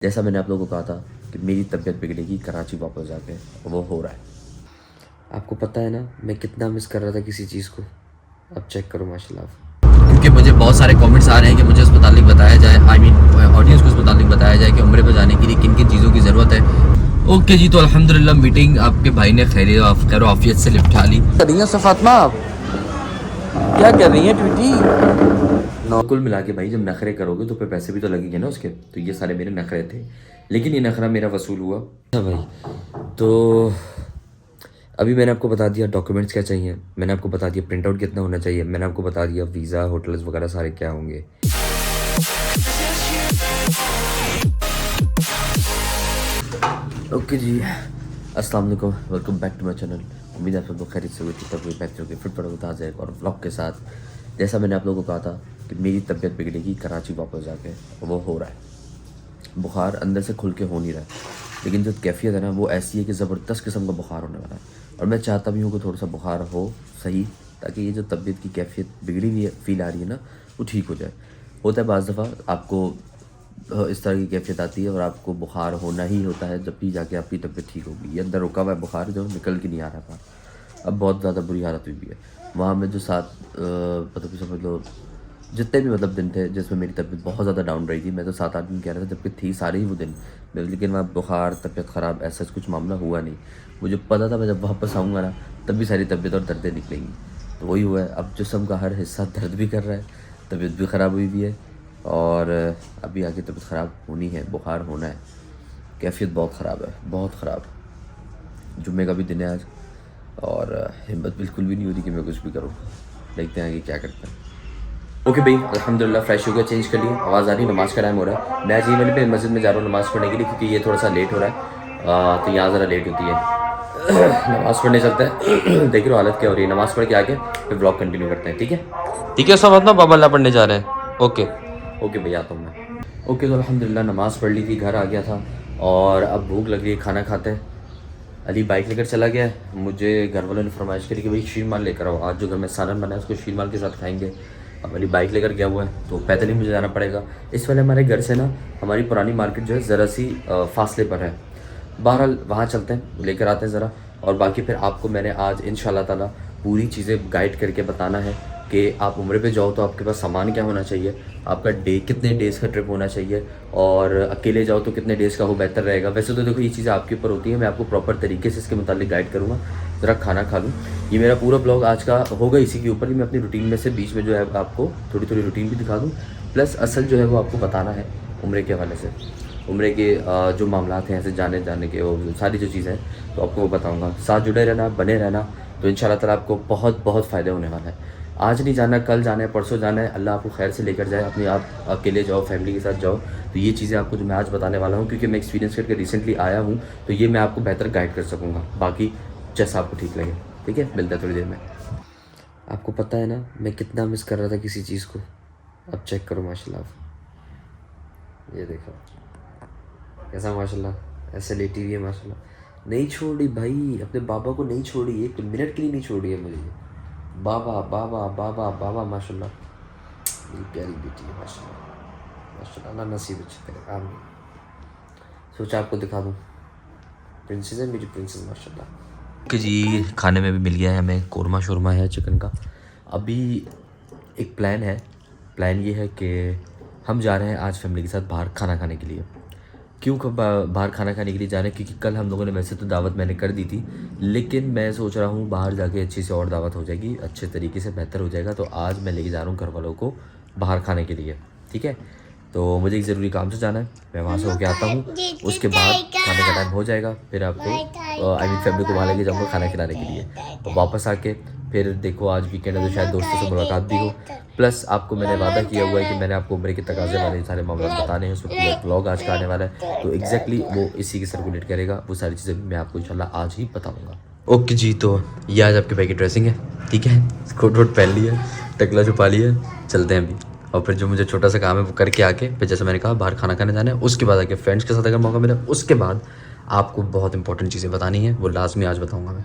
जैसा मैंने आप लोगों को कहा था कि मेरी तबीयत बिगड़ेगी कराची वापस जाके, और वो हो रहा है। आपको पता है ना मैं कितना मिस कर रहा था किसी चीज़ को। अब चेक करो माशाल्लाह, क्योंकि मुझे बहुत सारे कमेंट्स आ रहे हैं कि मुझे उस मुतालिक बताया जाए, आई मीन ऑडियंस को उस मुतालिक बताया जाए कि उम्रे पर जाने के लिए किन किन चीज़ों की ज़रूरत है। ओके जी, तो अल्हम्दुलिल्लाह मीटिंग आपके भाई ने खैर आफियत से निपटा ली। कर रही हैं सफ़ातमा, आप क्या कर रही हैं ट्वीटी? कुल मिला के भाई जब नखरे करोगे तो फिर पैसे भी तो लगेंगे ना उसके, तो ये सारे मेरे नखरे थे, लेकिन ये नखरा मेरा वसूल हुआ। अच्छा भाई, तो अभी मैंने आपको बता दिया डॉक्यूमेंट्स क्या चाहिए, मैंने आपको बता दिया प्रिंट आउट कितना होना चाहिए, मैंने आपको बता दिया वीज़ा होटल्स वगैरह सारे क्या होंगे। ओके जी, अस्सलाम वालेकुम, welcome back to my channel. उम्मीद है आप सब लोग खैरियत से हुए, तब हुए बेहतर होगी, फिर पड़ा ताज़ा एक और व्लॉग के साथ। जैसा मैंने आप लोगों को कहा था कि मेरी तबीयत बिगड़ेगी कराची वापस जाके, और वो हो रहा है। बुखार अंदर से खुल के हो नहीं रहा है, लेकिन जो कैफियत है ना वो ऐसी है कि ज़बरदस्त किस्म का बुखार होने वाला है। और मैं चाहता भी हूँ कि थोड़ा सा बुखार हो सही, ताकि ये जो तबीयत की कैफियत बिगड़ी हुई फील आ रही है ना वो ठीक हो जाए। होता है बाज़ दफ़ा आपको इस तरह की कैफियत आती है और आपको बुखार होना ही होता है, जब भी जाके आपकी तबीयत ठीक होगी। ये अंदर रुका हुआ है बुखार जो निकल के नहीं आ रहा था, अब बहुत ज़्यादा बुरी हालत हुई भी है। वहाँ में जो साथ मतलब समझ लो जितने भी मतलब दिन थे जिसमें मेरी तबीयत बहुत ज़्यादा डाउन रही थी, मैं तो 7-8 दिन कह रहा था जबकि थी सारे ही वो दिन, लेकिन वहाँ बुखार तबीयत ख़राब ऐसा कुछ मामला हुआ नहीं। मुझे पता था मैं जब वापस आऊँगा ना तब भी सारी तबीयत और दर्दें निकलेंगी, तो वही हुआ है। अब जिस्म का हर हिस्सा दर्द भी कर रहा है, तबीयत भी ख़राब हुई भी है, और अभी आगे तबीयत ख़राब होनी है, बुखार होना है, कैफियत बहुत ख़राब है, बहुत ख़राब। जुम्मे का भी दिन है आज, और हिम्मत बिल्कुल भी नहीं हो रही कि मैं कुछ भी करूँ। देखते हैं आगे क्या करते हैं। ओके भाई, अल्हम्दुलिल्लाह फ्रेश हो गया, चेंज कर लिया, आवाज़ आ रही है, नमाज़ का टाइम हो रहा है। मैं आज ये पे मस्जिद में जा रहा हूँ नमाज़ पढ़ने के लिए, क्योंकि ये थोड़ा सा लेट हो रहा है, तो यहाँ ज़रा लेट होती है। नमाज़ पढ़ने चलते हैं। देख रहे हो हालत क्या हो रही है, नमाज़ पढ़ के आके फिर ब्लॉग कंटिन्यू करते हैं, ठीक है? ठीक है, सब अपना बाबा अल्लाह पढ़ने जा रहे हैं। ओके ओके भैया, आता हूँ मैं। ओके, तो अल्हम्दुलिल्लाह नमाज़ पढ़ ली थी, घर आ गया था, और अब भूख लग रही है, खाना खाते हैं। अली बाइक लेकर चला गया है, मुझे घर वालों ने फरमाइश करी कि भाई शीर माल लेकर आओ, आज जो घर में सालन बना है उसको शीर माल के साथ खाएंगे। अब अली बाइक लेकर गया हुआ है तो पैदल ही मुझे जाना पड़ेगा। इस वाले हमारे घर से ना हमारी पुरानी मार्केट जो है ज़रा सी फासले पर है। बहरहाल वहाँ चलते हैं, लेकर आते हैं ज़रा, और बाकी फिर आपको मैंने आज इंशाल्लाह ताला पूरी चीज़ें गाइड करके बताना है कि आप उम्रे पे जाओ तो आपके पास सामान क्या होना चाहिए, आपका डे कितने डेज़ का ट्रिप होना चाहिए, और अकेले जाओ तो कितने डेज़ का हो बेहतर रहेगा। वैसे तो देखो ये चीज़ें आपके ऊपर होती हैं, मैं आपको प्रॉपर तरीके से इसके मुताबिक गाइड करूँगा। ज़रा खाना खा लूँ। ये मेरा पूरा ब्लॉग आज का होगा इसी के ऊपर कि मैं अपनी रूटीन में से बीच में जो है आपको थोड़ी थोड़ी रूटीन भी दिखा दूँ, प्लस असल जो है वो आपको बताना है उम्रे के हवाले से, उम्रे के जो मामलात हैं ऐसे जाने के, वो सारी जो चीज़ें हैं तो आपको वो बताऊँगा। साथ जुड़े रहना, बने रहना, तो इंशाल्लाह ताला आपको बहुत बहुत फ़ायदे होने वाला है। आज नहीं जाना, कल जाना है, परसों जाना है, अल्लाह आपको खैर से लेकर जाए। अपने आप अकेले जाओ, फैमिली के साथ जाओ, तो ये चीज़ें आपको जो मैं आज बताने वाला हूँ, क्योंकि मैं एक्सपीरियंस करके रिसेंटली आया हूँ, तो ये मैं आपको बेहतर गाइड कर सकूँगा। बाकी जैसा आपको ठीक लगे, ठीक है? मिलता है थोड़ी देर में। आपको पता है ना मैं कितना मिस कर रहा था किसी चीज़ को। अब चेक करो माशाल्लाह, ये देखो कैसा माशाल्लाह ऐसे लेटी हुई है माशाल्लाह। नहीं छोड़ी भाई, अपने बाबा को नहीं छोड़ी, एक मिनट के लिए नहीं छोड़ी है मुझे। बाबा बाबा बाबा बाबा माशाल्लाह, मेरी प्यारी बेटी है माशाल्लाह माशाल्लाह, अल्लाह नसीब अच्छा करे, आमीन। सोचा आपको दिखा दूँ, प्रिंसेस है मेरी प्रिंसेस माशाल्लाह। कि जी खाने में भी मिल गया है हमें, कौरमा शौरमा है चिकन का। अभी एक प्लान है, प्लान ये है कि हम जा रहे हैं आज फैमिली के साथ बाहर खाना खाने के लिए। क्यों बाहर खाना खाने के लिए जा रहे हैं? क्योंकि कल हम लोगों ने वैसे तो दावत मैंने कर दी थी, लेकिन मैं सोच रहा हूँ बाहर जाके अच्छी से और दावत हो जाएगी, अच्छे तरीके से बेहतर हो जाएगा। तो आज मैं लेके जा रहा हूँ घर वालों को बाहर खाने के लिए, ठीक है? तो मुझे एक ज़रूरी काम से जाना है, मैं वहाँ से होके आता हूँ, उसके बाद खाने का टाइम हो जाएगा, फिर आपको आई मीन फैमिली को वहाँ लेके जाऊँगा खाना खिलाने के लिए। तो वापस आके फिर देखो आज वीकेंड है तो शायद दोस्तों से मुलाकात भी हो, प्लस आपको मैंने वादा किया हुआ है कि मैंने आपको उम्र के तकाजे वाले सारे मामला बताने हैं, उसमें पूरा ब्लॉग आज का आने वाला है, तो एग्जैक्टली वो इसी के सर्कुलेट करेगा। वो सारी चीज़ें मैं आपको इंशाल्लाह आज ही बताऊँगा। ओके जी, तो ये आज आपके भाई की ड्रेसिंग है, ठीक है? कोट वोट पहन लिया, टकला छुपा लिया, चलते हैं अभी। और फिर जो मुझे छोटा सा काम है वो करके आके फिर जैसे मैंने कहा बाहर खाना खाने जाना है, उसके बाद आके फ्रेंड्स के साथ अगर मौका मिले, उसके बाद आपको बहुत इंपॉर्टेंट चीज़ें बतानी है, वो लाजमी आज बताऊँगा मैं।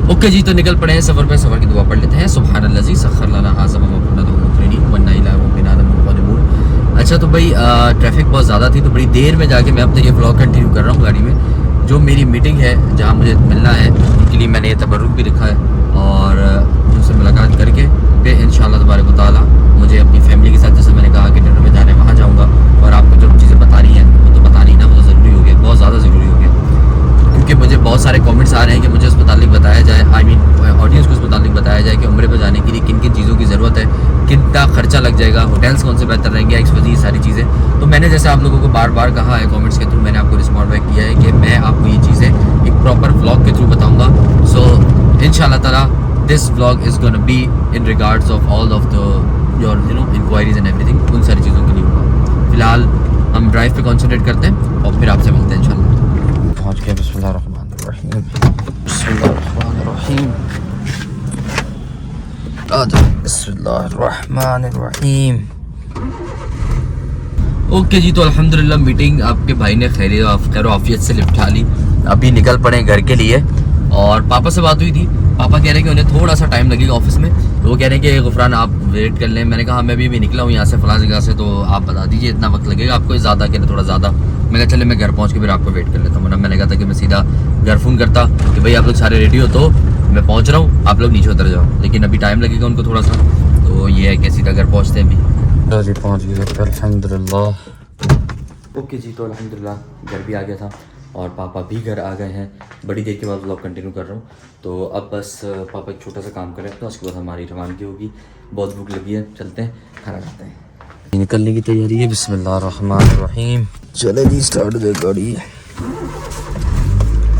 ओके जी, तो निकल पड़े हैं सफ़र पे। सफ़र की दुआ पढ़ लेते हैं। सुब्हानल्लाज़ी सख़्खर लना हाज़ा व मा कुन्ना लहू मुक़रिनीन व इन्ना इला रब्बिना लमुनक़लिबून। अच्छा तो भाई ट्रैफिक बहुत ज़्यादा थी, तो बड़ी देर में जाके मैं अपने ये व्लॉग कंटिन्यू कर रहा हूँ गाड़ी में। जो मेरी मीटिंग है जहाँ मुझे मिलना है, उनके लिए मैंने ये तबरुक भी लिखा है, और उनसे मुलाकात करके फिर इंशाल्लाह तबारक व तआला मुझे अपनी फैमिली के साथ, जैसे मैंने कहा कि डिनर में जाने वहाँ जाऊँगा। और आपको जो चीज़ें बतानी है वो तो बतानी ना, वो तो ज़रूरी हो गया, बहुत ज़्यादा ज़रूरी हो गया, क्योंकि मुझे बहुत सारे कमेंट्स आ रहे हैं कि मुझे उस मुतालिक बताया जाए, आई मीन ऑडियंस को उस मुतालिक बताया जाए कि उम्रे पर जाने के लिए किन किन चीज़ों की ज़रूरत है, कितना खर्चा लग जाएगा, होटल्स कौन से बेहतर रहेंगे, एक्सपर्टीज, सारी चीज़ें। तो मैंने जैसे आप लोगों को बार बार कहा है कमेंट्स के थ्रू, मैंने आपको रिस्पॉन्ड बैक किया है कि मैं आपको ये चीज़ें एक प्रॉपर व्लॉग के थ्रू बताऊँगा। सो इंशाल्लाह ताला this vlog is gonna be in regards of all of the your inquiries and everything, उन सारी चीज़ों के लिए होगा। फिलहाल हम ड्राइव पे कॉन्सेंट्रेट करते हैं और फिर आपसे मिलते हैं इंशाल्लाह। पहुँच गए। बिस्मिल्लाहिर्रहमानिर्रहीम, बिस्मिल्लाहिर्रहमानिर्रहीम, बिस्मिल्लाहिर्रहमानिर्रहीम। ओके जी, तो अल्हम्दुलिल्लाह मीटिंग आपके भाई ने खैर आफियत से निपटा ली। अभी निकल पड़े घर के लिए, और पापा से बात हुई थी। पापा कह रहे हैं कि उन्हें थोड़ा सा टाइम लगेगा ऑफिस में, तो वो कह रहे हैं कि गुफरान आप वेट कर लें। मैंने कहा मैं भी निकला हूँ यहाँ से फलां जगह से, तो आप बता दीजिए इतना वक्त लगेगा आपको, ज़्यादा कह रहे थोड़ा ज़्यादा। मैं कहा चले मैं घर पहुँच के फिर आपको वेट कर लेता हूँ। मैंने कहा था कि मैं सीधा घर फ़ोन करता कि भाई आप लोग सारे रेडी हो, तो मैं पहुँच रहा हूँ, आप लोग नीचे उतर जाओ, लेकिन अभी टाइम लगेगा उनको थोड़ा सा, तो ये है कि सीधा घर पहुँचते हैं अभी। जी पहुँच गए अल्हम्दुलिल्लाह। ओके जी, तो अल्हम्दुलिल्लाह घर भी आ गया था और पापा भी घर आ गए हैं। बड़ी देर के बाद व्लॉग कंटिन्यू कर रहा हूँ। तो अब बस पापा एक छोटा सा काम करें तो उसके बाद हमारी रवानगी होगी। बहुत भूख लगी है, चलते हैं खाना खाते हैं। निकलने की तैयारी है। बिस्मिल्लाहिर्रहमानिर्रहीम, चले जी स्टार्ट दे गाड़ी।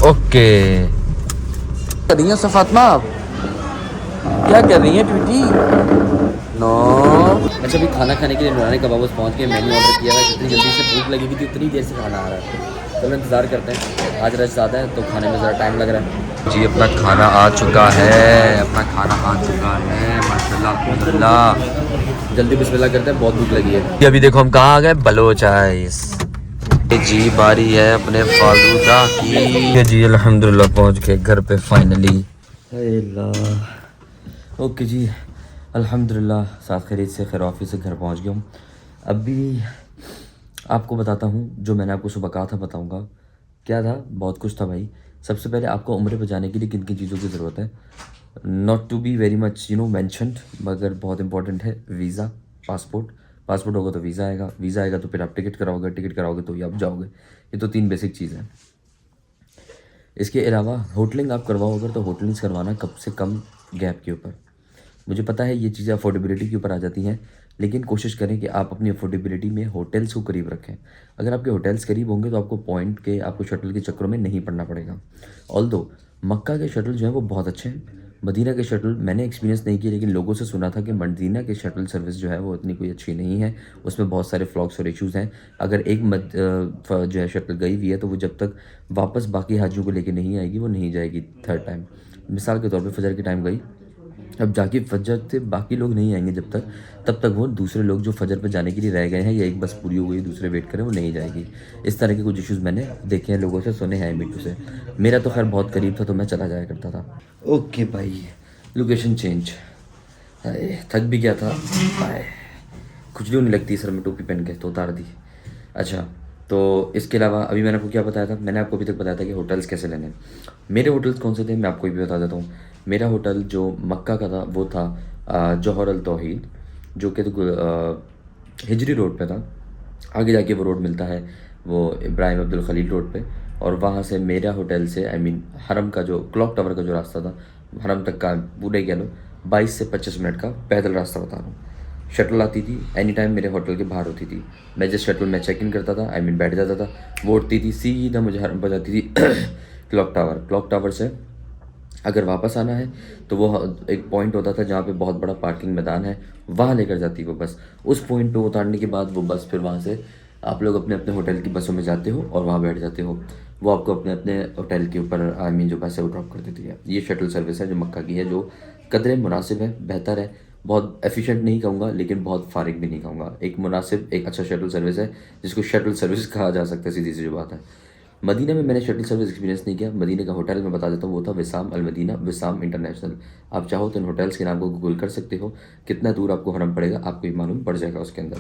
ओके, कर रही हैं फातिमा, आप क्या कर रही हैं ट्वीटी? नो। अच्छा, अभी खाना खाने के लिए नूरानी कबाब पहुँच के मेन्यू ऑर्डर किया है। जितनी जल्दी से भूख लगी थी उतनी देर से खाना आ रहा है। चलो इंतज़ार करते हैं, आज रश ज़्यादा है तो खाने में ज़रा टाइम लग रहा है। जी अपना खाना आ चुका है, अपना खाना आ चुका है माशाल्लाह अल्हम्दुलिल्लाह। जल्दी बिस्मिल्लाह करते हैं, बहुत भूख लगी है। अभी देखो हम कहाँ आ गए, बलोचाइस। जी बारी है अपने फालूदा की। जी अल्हम्दुलिल्लाह पहुँच गए घर पे फाइनली। ओके जी, अल्हम्दुलिल्लाह साथ खरीद से खैर ऑफिस से घर पहुंच गया हूँ। अभी आपको बताता हूँ जो मैंने आपको सुबह कहा था, बताऊँगा क्या था। बहुत कुछ था भाई। सबसे पहले आपको उम्रे पर जाने के लिए किन किन चीज़ों की ज़रूरत है, not to be very much mentioned, मगर बहुत इंपॉर्टेंट है वीज़ा, पासपोर्ट होगा तो वीज़ा आएगा तो फिर आप टिकट कराओगे तो ही आप जाओगे। ये तो 3 बेसिक चीज़ हैं। इसके अलावा होटलिंग आप करवाओ अगर, तो होटलिंग्स करवाना कम से कम गैप के ऊपर। मुझे पता है ये चीज़ें अफोर्डेबिलिटी के ऊपर आ जाती हैं, लेकिन कोशिश करें कि आप अपनी अफोर्डेबिलिटी में होटल्स को करीब रखें। अगर आपके होटल्स करीब होंगे तो आपको आपको शटल के चक्करों में नहीं पड़ना पड़ेगा। ऑल्दो मक्का के शटल जो हैं वो बहुत अच्छे हैं। मदीना के शटल मैंने एक्सपीरियंस नहीं किया, लेकिन लोगों से सुना था कि मदीना के शटल सर्विस जो है वो इतनी कोई अच्छी नहीं है, उसमें बहुत सारे फ्लॉक्स और इश्यूज़ हैं। अगर एक जो है शटल गई हुई है तो वो जब तक वापस बाकी हाजियों को लेके नहीं आएगी वो नहीं जाएगी थर्ड टाइम। मिसाल के तौर पे फजर के टाइम गई, अब जाके फजर से बाकी लोग नहीं आएंगे तब तक वो दूसरे लोग जो फजर पे जाने के लिए रह गए हैं या एक बस पूरी हो गई दूसरे वेट करें, वो नहीं जाएगी। इस तरह के कुछ इश्यूज़ मैंने देखे हैं, लोगों से सुने हैं, मीटू से। मेरा तो खैर बहुत करीब था तो मैं चला जाया करता था। ओके भाई, लोकेशन चेंज। थक भी गया था, खुजली नहीं लगती सर में टोपी पहन के, तो उतार दी। अच्छा, तो इसके अलावा अभी मैंने आपको क्या बताया था, मैंने आपको अभी तक बताया था कि होटल्स कैसे लेने हैं। मेरे होटल्स कौन से थे मैं आपको भी बता देता हूँ। मेरा होटल जो मक्का का था वो था जौहर अल तौहीद, जो कि हिजरी रोड पे था। आगे जाके वो रोड मिलता है वो इब्राहिम अब्दुल खलील रोड पे, और वहाँ से मेरा होटल से हरम का जो क्लॉक टावर का जो रास्ता था, हरम तक का पूरे कह लो 22 से 25 मिनट का पैदल रास्ता बता रहा हूँ। शटल आती थी एनी टाइम मेरे होटल के बाहर होती थी। मैं जिस शटल में चेक इन करता था बैठ जाता था, वो उठती थी सीधा मुझे हरम पर जाती थी क्लॉक टावर से अगर वापस आना है तो वो एक पॉइंट होता था जहाँ पे बहुत बड़ा पार्किंग मैदान है, वहाँ लेकर जाती वो बस। उस पॉइंट पे उतारने के बाद वो बस फिर वहाँ से आप लोग अपने अपने होटल की बसों में जाते हो और वहाँ बैठ जाते हो। वो आपको अपने अपने होटल के ऊपर जो पैसे वो ड्रॉप कर देती है। ये शटल सर्विस है जो मक्का की है, जो कदरे मुनासिब है, बेहतर है। बहुत एफिशिएंट नहीं कहूँगा लेकिन बहुत फारिग भी नहीं कहूँगा। एक मुनासिब एक अच्छा शटल सर्विस है जिसको शटल सर्विस कहा जा सकता है, सीधी सी जो बात है। मदीना में मैंने शटल सर्विस एक्सपीरियंस नहीं किया। मदीने का होटल मैं बता देता हूँ, वो था विसाम अल मदीना, विसाम इंटरनेशनल। आप चाहो तो इन होटल्स के नाम को गूगल कर सकते हो, कितना दूर आपको हरम पड़ेगा आपको ये मालूम पड़ जाएगा उसके अंदर।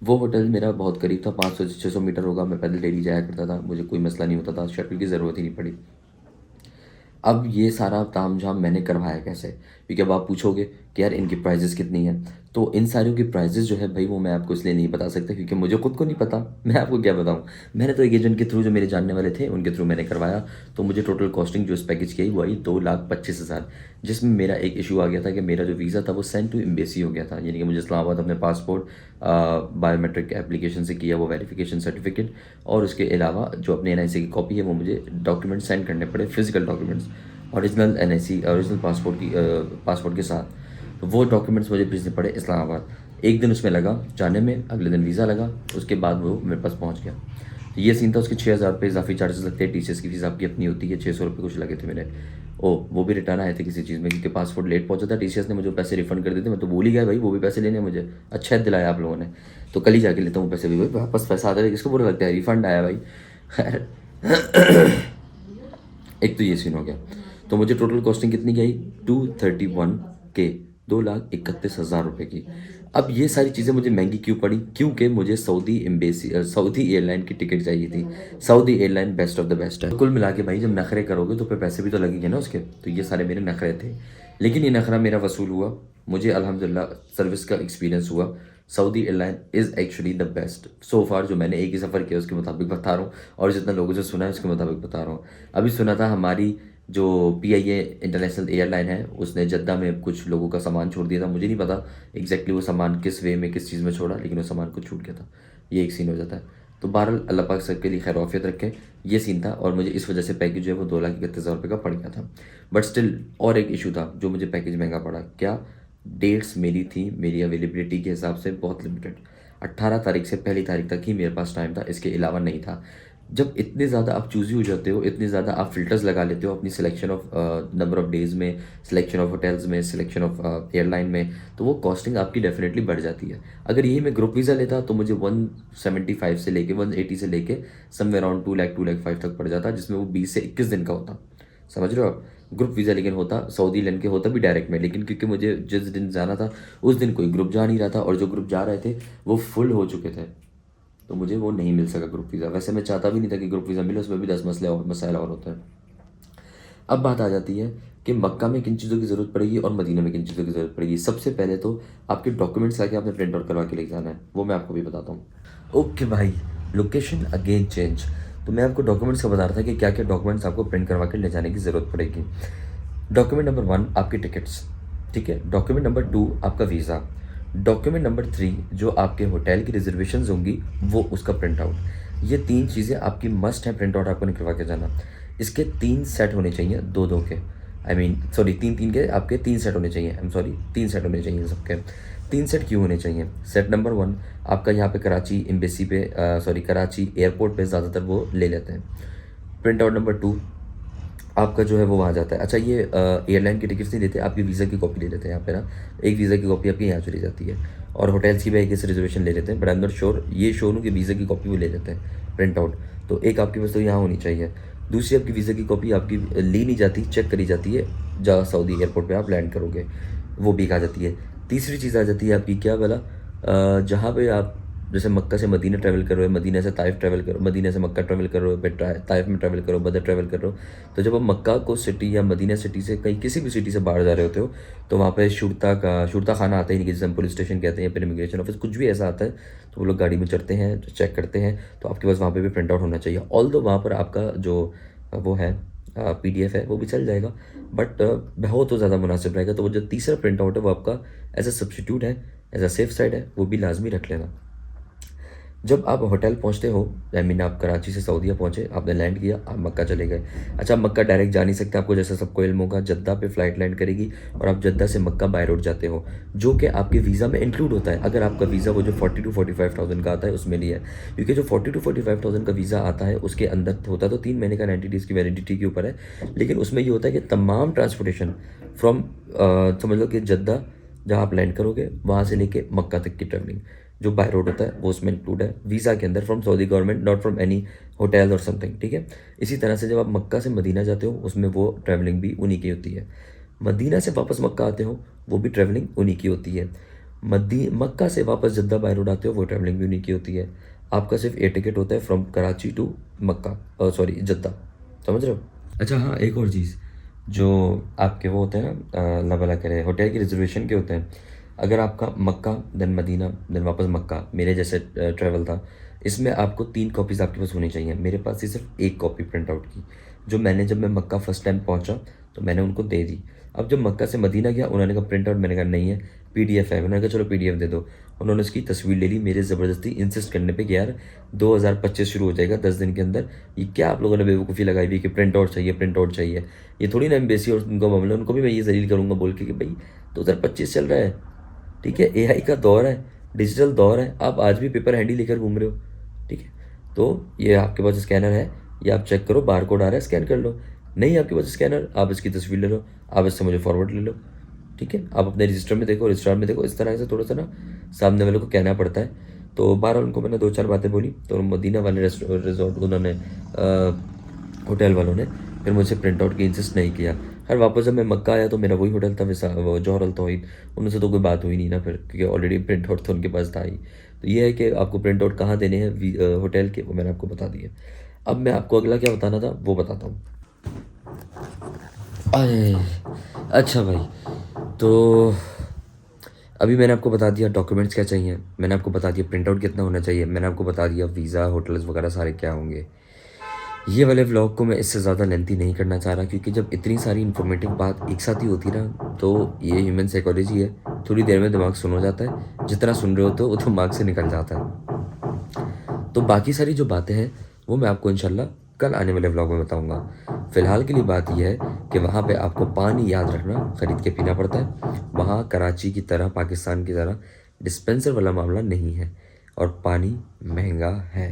वो होटल मेरा बहुत करीब था, 500 से 600 मीटर होगा, मैं पैदल डेली जाया करता था, मुझे कोई मसला नहीं होता था, शटल की ज़रूरत ही नहीं पड़ी। अब ये सारा तामझाम मैंने करवाया कैसे? क्योंकि अब आप पूछोगे कि यार इनकी प्राइजेज़ कितनी हैं? तो इन सारियों की प्राइजेज़ जो है भाई वो मैं आपको इसलिए नहीं बता सकता क्योंकि मुझे खुद को नहीं पता, मैं आपको क्या बताऊँ? मैंने तो एक एजेंट के थ्रू जो मेरे जानने वाले थे उनके थ्रू मैंने करवाया, तो मुझे टोटल कॉस्टिंग जो इस पैकेज की आई वो आई 2,25,000, जिसमें मेरा एक इशू आ गया था कि मेरा जो वीज़ा था वो सेंड टू एम्बेसी हो गया था, यानी कि मुझे इस्लामाबाद अपने पासपोर्ट बायोमेट्रिक एप्लीकेशन से किया वो वेरिफिकेशन सर्टिफिकेट, और उसके अलावा जो अपने एनआईसी की कॉपी है वो मुझे डॉक्यूमेंट सेंड करने पड़े, physical documents, original NIC original passport के साथ। तो वो डॉक्यूमेंट्स मुझे भेजने पड़े इस्लामाबाद। एक दिन उसमें लगा जाने में, अगले दिन वीज़ा लगा, उसके बाद वो मेरे पास पहुंच गया। तो ये सीन था। उसके 6,000 रुपये इजाफी चार्जेस लगते हैं, टीसीएस की फीस आपकी अपनी होती है, 600 रुपये कुछ लगे थे मेरे। ओ वो भी रिटर्न आए थे किसी चीज़ में क्योंकि पासपोर्ट लेट पहुंचा था, टीसीएस ने मुझे पैसे रिफंड कर दिए थे, मैं तो भूल ही गया भाई, वो भी पैसे लेने मुझे। अच्छा है दिलाया आप लोगों ने, तो कल ही जाके लेता हूँ पैसे भी भाई, वापस पैसा आता है किसको बुरा लगता है, रिफंड आया भाई। खैर एक तो ये सीन हो गया। तो मुझे टोटल कॉस्टिंग कितनी की आई? 231K, 2,31,000 रुपये की। अब ये सारी चीज़ें मुझे महंगी क्यों पड़ी? क्योंकि मुझे सऊदी एयरलाइन की टिकट चाहिए थी। Saudi airline best of the best है। कुल मिला के भाई जब नखरे करोगे तो फिर पैसे भी तो लगेंगे ना उसके, तो ये सारे मेरे नखरे थे। लेकिन ये नखरा मेरा वसूल हुआ, मुझे अल्हम्दुलिल्लाह सर्विस का एक्सपीरियंस हुआ। Saudi airline is actually the best so far, जो मैंने एक ही सफ़र किया उसके मुताबिक बता रहा हूँ, और जितना लोगों से सुना है उसके मुताबिक बता रहा हूँ। अभी सुना था हमारी जो PIA इंटरनेशनल एयरलाइन है उसने जद्दा में कुछ लोगों का सामान छोड़ दिया था, मुझे नहीं पता एग्जैक्टली वो सामान किस वे में किस चीज़ में छोड़ा, लेकिन वो सामान कुछ छूट गया था। ये एक सीन हो जाता है। तो बहरहाल अल्लाह पाक सबके लिए खैर आफियत रखे। ये सीन था और मुझे इस वजह से पैकेज जो है वो 2,31,000 रुपये का पड़ गया था। बट स्टिल और एक इशू था जो मुझे पैकेज महंगा पड़ा। क्या? डेट्स मेरी थी, मेरी अवेलेबिलिटी के हिसाब से बहुत लिमिटेड। 18 तारीख से पहली तारीख तक ही मेरे पास टाइम था, इसके अलावा नहीं था। जब इतने ज़्यादा आप चूज़ी हो जाते हो, इतने ज़्यादा आप फ़िल्टर्स लगा लेते हो अपनी selection of number of days में, सिलेक्शन ऑफ होटल्स में, सिलेक्शन ऑफ एयरलाइन में, तो वो कॉस्टिंग आपकी डेफिनेटली बढ़ जाती है। अगर यही मैं ग्रुप वीज़ा लेता तो मुझे 175 से लेके 180 से लेके समवेयर अराउंड 2 लाख 2 लाख 5 तक पड़ जाता, जिसमें वो 20 से 21 दिन का होता। समझ रहे हो आप? ग्रुप वीज़ा लेकिन होता सऊदी लेन के होता भी डायरेक्ट में, लेकिन क्योंकि मुझे जिस दिन जाना था उस दिन कोई ग्रुप जा नहीं रहा था, और जो ग्रुप जा रहे थे वो फुल हो चुके थे, तो मुझे वो नहीं मिल सका ग्रुप वीज़ा। वैसे मैं चाहता भी नहीं था कि ग्रुप वीज़ा मिले, उसमें भी 10 मसाइल और होते हैं। अब बात आ जाती है कि मक्का में किन चीज़ों की ज़रूरत पड़ेगी और मदीना में किन चीज़ों की ज़रूरत पड़ेगी। सबसे पहले तो आपके डॉक्यूमेंट्स लाके आपने प्रिंट आउट करवा के लेके जाना है, वो मैं आपको भी बताता हूँ। ओके भाई, लोकेशन अगेन चेंज। तो मैं आपको डॉक्यूमेंट्स का बता रहा था कि क्या क्या डॉक्यूमेंट्स आपको प्रिंट करवा के ले जाने की ज़रूरत पड़ेगी। डॉक्यूमेंट नंबर 1 आपकी टिकट्स, ठीक है। डॉक्यूमेंट नंबर 2 आपका वीज़ा। डॉक्यूमेंट नंबर 3 जो आपके होटल की रिजर्वेशंस होंगी वो उसका प्रिंट आउट। ये 3 चीज़ें आपकी मस्ट है, प्रिंट आउट आपको निकलवा के जाना। इसके 3 सेट होने चाहिए, 2-2 के, आई मीन सॉरी 3-3 के, आपके 3 सेट होने चाहिए, आई एम सॉरी 3 सेट होने चाहिए सबके। 3 सेट क्यों होने चाहिए? सेट नंबर 1 आपका यहाँ पे कराची एम्बेसी पे सॉरी कराची एयरपोर्ट पे ज़्यादातर वो ले लेते हैं। प्रिंट आउट नंबर 2 आपका जो है वो वहाँ जाता है। अच्छा ये एयरलाइन की टिकट्स नहीं देते, आपकी वीज़ा की कॉपी ले लेते हैं यहाँ पे ना, एक वीज़ा की कॉपी आपकी यहाँ चली जाती है, और होटल्स की भी एक रिजर्वेशन ले लेते हैं, but I am not sure, ये श्योर हूँ कि वीज़ा की कॉपी वो ले लेते हैं प्रिंट आउट। तो एक आपके पास तो यहाँ होनी चाहिए। दूसरी आपकी वीज़ा की कॉपी आपकी ली नहीं जाती, चेक करी जाती है जहाँ सऊदी एयरपोर्ट पर आप लैंड करोगे, वो भी एक आ जाती है। तीसरी चीज़ आ जाती है आपकी क्या वाला, जहाँ पे आप जैसे मक्का से मदीना ट्रैवल कर रहे हो, मदीना से ताइफ ट्रैवल करो, मदीना से मक्का ट्रैवल कर रहे हो, फिर ताइफ में ट्रैवल करो, बदर ट्रैवल कर रहे हो। तो जब आप मक्का को सिटी या मदीना सिटी से कहीं किसी भी सिटी से बाहर जा रहे होते हो, तो वहाँ पे शुरता खाना आता ही नहीं, कि जिसे हम पुलिस स्टेशन कहते हैं, फिर इमिग्रेशन ऑफिस, कुछ भी ऐसा आता है, तो वो लोग गाड़ी में चढ़ते हैं, चेक करते हैं, तो आपके पास वहाँ पे भी प्रिंट आउट होना चाहिए। ऑल दो वहाँ पर आपका जो वो है PDF है वो भी चल जाएगा, बट बहुत तो ज़्यादा मुनासिब रहेगा। तो वो जो तीसरा प्रिंट आउट है वो आपका एज अ सब्सटीट्यूट है, एज अ सेफ साइड है, वो भी लाजमी रख लेना। जब आप होटल पहुंचते हो, आई मीन आप कराची से सऊदीया पहुंचे, आपने लैंड किया, आप मक्का चले गए। अच्छा, मक्का डायरेक्ट जा नहीं सकते, आपको जैसे सबको इल्म होगा जद्दा पे फ़्लाइट लैंड करेगी, और आप जद्दा से मक्का बाय रोड जाते हो, जो कि आपके वीज़ा में इंक्लूड होता है। अगर आपका वीज़ा वो जो 40 to 45,000 का आता है उसमें नहीं है, क्योंकि जो 40 to 45,000 का वीज़ा आता है उसके अंदर होता तो 3 महीने का 90 डेज़ की वैलिडिटी के ऊपर है, लेकिन उसमें ये होता है कि तमाम ट्रांसपोर्टेशन फ्रॉम समझ लो कि जद्दा जहाँ आप लैंड करोगे वहाँ से लेके मक्का तक की ट्रैवलिंग जो बाय रोड होता है वो उसमें इंक्लूड है वीज़ा के अंदर, from Saudi government, not from any hotel और समथिंग, ठीक है। इसी तरह से जब आप मक्का से मदीना जाते हो उसमें वो ट्रैवलिंग भी उन्हीं की होती है। मदीना से वापस मक्का आते हो वो भी ट्रैवलिंग उन्हीं की होती है। मक्का से वापस जद्दा बाय रोड आते हो वो ट्रैवलिंग भी उन्हीं की होती है। आपका सिर्फ एयर टिकट होता है from Karachi to Mecca, sorry Jeddah, समझ रहे हो। अच्छा हाँ, एक और चीज़, जो आपके वो होते हैं ना, अल्लाह भला करे, होटल की रिजर्वेशन के होते हैं। अगर आपका मक्का देन मदीना देन वापस मक्का, मेरे जैसे ट्रैवल था, इसमें आपको 3 कॉपीज़ आपके पास होनी चाहिए। मेरे पास थी सिर्फ 1 कॉपी प्रिंट आउट की, जो मैंने जब मैं मक्का फर्स्ट टाइम पहुंचा तो मैंने उनको दे दी। अब जब मक्का से मदीना गया, उन्होंने कहा प्रिंट आउट, मैंने कहा नहीं है, पीडीएफ है। उन्होंने कहा चलो पीडीएफ दे दो। उन्होंने उसकी तस्वीर ले ली, मेरे ज़बरदस्ती इंसिस्ट करने पे कि यार 2025 शुरू हो जाएगा 10 दिन के अंदर, ये क्या आप लोगों ने बेवकूफ़ी लगाई हुई कि प्रिंट आउट चाहिए, प्रिंट आउट चाहिए। ये थोड़ी ना एम्बेसी और उनका मामला, उनको भी मैं ये जलील करूँगा बोल के कि भाई 2025 चल रहा है, ठीक है, एआई का दौर है, डिजिटल दौर है, आप आज भी पेपर हैंडी लेकर घूम रहे हो, ठीक है। तो ये आपके पास स्कैनर है, ये आप चेक करो, बार कोड आ रहा है, स्कैन कर लो। नहीं आपके पास स्कैनर, आप इसकी तस्वीर ले लो, आप इससे मुझे फॉरवर्ड ले लो, ठीक है। आप अपने रजिस्टर में देखो, रजिस्टर में देखो, इस तरह से थोड़ा सा ना सामने वाले को कहना पड़ता है। तो बहरहाल उनको मैंने 2-4 बातें बोली, तो मदीना वाले रिजॉर्ट उन्होंने होटल वालों ने फिर मुझसे प्रिंट आउट की इंसिस्ट नहीं किया। खैर वापस जब मैं मक्का आया तो मेरा वही होटल था, वैसा वो जौहरल तौहीद, उनसे तो कोई बात हुई नहीं ना फिर, क्योंकि ऑलरेडी प्रिंट आउट तो उनके पास था ही। तो ये है कि आपको प्रिंट आउट कहाँ देने हैं होटल के, वो मैंने आपको बता दिया। अब मैं आपको अगला क्या बताना था वो बताता हूँ। अरे अच्छा भाई, तो अभी मैंने आपको बता दिया डॉक्यूमेंट्स क्या चाहिए, मैंने आपको बता दिया प्रिंट आउट कितना होना चाहिए, मैंने आपको बता दिया वीज़ा होटल्स वगैरह सारे क्या होंगे। ये वाले व्लॉग को मैं इससे ज़्यादा लेंथी नहीं करना चाह रहा, क्योंकि जब इतनी सारी इन्फॉर्मेटिव बात एक साथ ही होती ना, तो ये ह्यूमन साइकोलॉजी है, थोड़ी देर में दिमाग सुन हो जाता है, जितना सुन रहे हो तो वो दिमाग से निकल जाता है। तो बाकी सारी जो बातें हैं वो मैं आपको इंशाल्लाह कल आने वाले व्लॉग में बताऊंगा। फ़िलहाल के लिए बात यह है कि वहाँ पे आपको पानी याद रखना ख़रीद के पीना पड़ता है। वहाँ कराची की तरह, पाकिस्तान की तरह डिस्पेंसर वाला मामला नहीं है, और पानी महंगा है।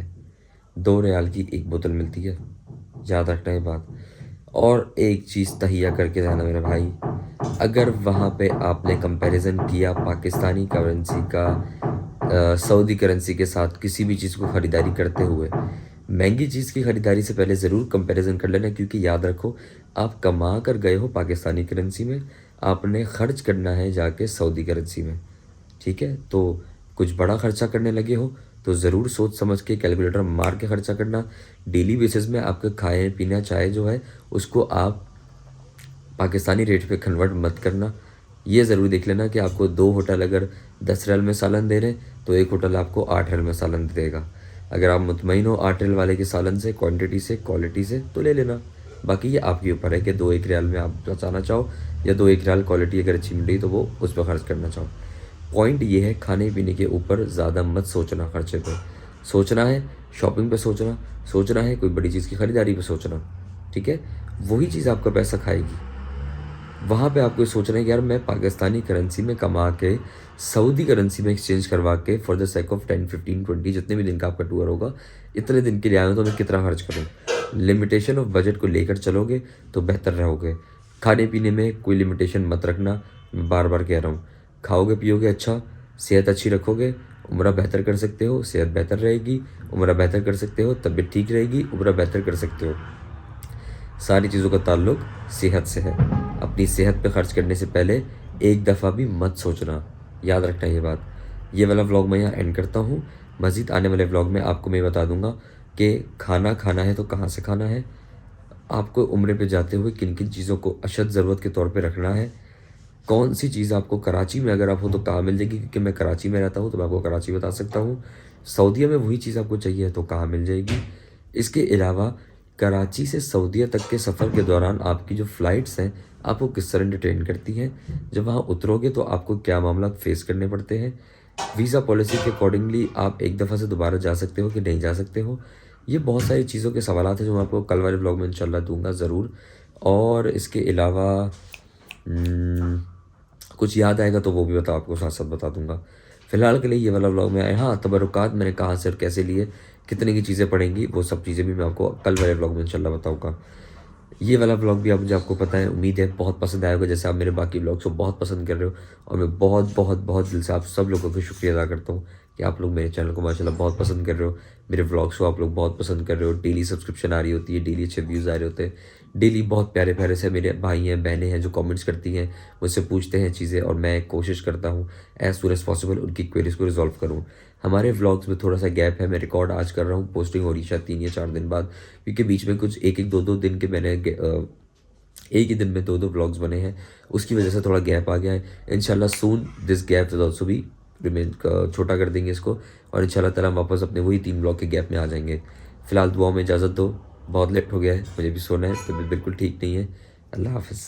2 रियाल की एक बोतल मिलती है, याद रखना ये बात। और एक चीज़ तहिया करके जाना मेरे भाई, अगर वहाँ पे आपने कंपैरिजन किया पाकिस्तानी करेंसी का सऊदी करेंसी के साथ किसी भी चीज़ को ख़रीदारी करते हुए, महंगी चीज़ की ख़रीदारी से पहले ज़रूर कंपैरिजन कर लेना, क्योंकि याद रखो आप कमा कर गए हो पाकिस्तानी करेंसी में, आपने ख़र्च करना है जाके सऊदी करेंसी में, ठीक है। तो कुछ बड़ा खर्चा करने लगे हो तो ज़रूर सोच समझ के कैलकुलेटर मार के खर्चा करना। डेली बेसिस में आपका खाए पीना चाहे जो है उसको आप पाकिस्तानी रेट पे कन्वर्ट मत करना। ये ज़रूर देख लेना कि आपको 2 होटल अगर 10 रियाल में सालन दे रहे हैं तो एक होटल आपको 8 रियाल में सालन देगा। अगर आप मुतमईन हो 8 रियाल वाले के सालन से, क्वांटिटी से, क्वालिटी से, तो ले लेना। बाकी ये आपके ऊपर है कि 2-1 रियाल में आप बचाना चाहो, या 2-1 रियाल क्वालिटी अगर अच्छी मिल रही तो वो उस पर खर्च करना चाहो। पॉइंट ये है, खाने पीने के ऊपर ज़्यादा मत सोचना, खर्चे पे सोचना है, शॉपिंग पे सोचना है, कोई बड़ी चीज़ की ख़रीदारी पे सोचना, ठीक है। वही चीज़ आपका पैसा खाएगी। वहाँ पे आपको ये सोचना है कि यार मैं पाकिस्तानी करेंसी में कमा के सऊदी करेंसी में एक्सचेंज करवा के फॉर द सेक ऑफ 10, 15, 20 जितने भी दिन का आपका टूर होगा, इतने दिन के लिए आया हूँ तो मैं कितना खर्च करूँ। लिमिटेशन ऑफ बजट को लेकर चलोगे तो बेहतर रहोगे। खाने पीने में कोई लिमिटेशन मत रखना, मैं बार बार कह रहा हूँ। खाओगे पियोगे अच्छा, सेहत अच्छी रखोगे, उम्र बेहतर कर सकते हो, सेहत बेहतर रहेगी, उम्र बेहतर कर सकते हो, तबीयत ठीक रहेगी, उम्र बेहतर कर सकते हो। सारी चीज़ों का ताल्लुक सेहत से है। अपनी सेहत पे खर्च करने से पहले एक दफ़ा भी मत सोचना, याद रखना ये बात। ये वाला व्लॉग मैं यहाँ एंड करता हूँ। मज़ीद आने वाले व्लॉग में आपको मैं बता दूँगा कि खाना खाना है तो कहाँ से खाना है, आपको उम्रे पे जाते हुए किन किन चीज़ों को अशद ज़रूरत के तौर पे रखना है, कौन सी चीज़ आपको कराची में अगर आप हो तो कहाँ मिल जाएगी, क्योंकि मैं कराची में रहता हूँ तो मैं आपको कराची बता सकता हूँ। सऊदीया में वही चीज़ आपको चाहिए तो कहाँ मिल जाएगी। इसके अलावा कराची से सऊदीया तक के सफ़र के दौरान आपकी जो फ़्लाइट्स हैं आपको किस तरह डिटेन करती हैं, जब वहाँ उतरोगे तो आपको क्या मामला फ़ेस करने पड़ते हैं, वीज़ा पॉलिसी के अकॉर्डिंगली आप एक दफ़ा से दोबारा जा सकते हो कि नहीं जा सकते हो। ये बहुत सारी चीज़ों के सवालात हैं जो मैं आपको कल वाले ब्लॉग में इंशाल्लाह दूंगा ज़रूर। और इसके अलावा कुछ याद आएगा तो वो भी आपको साथ साथ बता दूंगा। फ़िलहाल के लिए ये वाला व्लॉग में आया। हाँ, तबरुकात मैंने कहाँ से और कैसे लिए, कितने की चीज़ें पड़ेंगी, वो सब चीज़ें भी मैं आपको कल वाले व्लॉग में इंशाल्लाह बताऊँगा। ये वाला व्लॉग भी आप मुझे आपको पता है, उम्मीद है बहुत पसंद आएगा, जैसे आप मेरे बाकी व्लॉग्स को बहुत पसंद कर रहे हो। और मैं बहुत बहुत बहुत दिल से आप सब लोगों का शुक्रिया अदा करता हूँ कि आप लोग मेरे चैनल को माशाल्लाह बहुत पसंद कर रहे हो, मेरे व्लॉग्स को आप लोग बहुत पसंद कर रहे हो, डेली सब्सक्रिप्शन आ रही होती है, डेली अच्छे व्यूज़ आ रहे होते हैं, डेली बहुत प्यारे प्यारे से मेरे भाई हैं बहनें हैं जो कमेंट्स करती हैं, मुझसे पूछते हैं चीज़ें और मैं कोशिश करता हूँ एज सुन एज पॉसिबल उनकी क्वेरीज को रिजॉल्व करूँ। हमारे व्लॉग्स में थोड़ा सा गैप है, मैं रिकॉर्ड आज कर रहा हूँ, पोस्टिंग हो रही है शायद 3 या 4 दिन बाद, क्योंकि बीच में कुछ 1-1 2-2 दिन के मैंने एक ही दिन में 2-2 व्लॉग्स बने हैं, उसकी वजह से थोड़ा गैप आ गया है। इंशाल्लाह soon this gap will also be remain, छोटा कर देंगे इसको और इंशाल्लाह ताला हम वापस अपने वही 3 व्लॉग के गैप में आ जाएंगे। फिलहाल दुआ में इजाज़त दो, बहुत लेट हो गया है, मुझे भी सोना है, तबीयत बिल्कुल ठीक नहीं है। अल्लाह हाफ़िज़।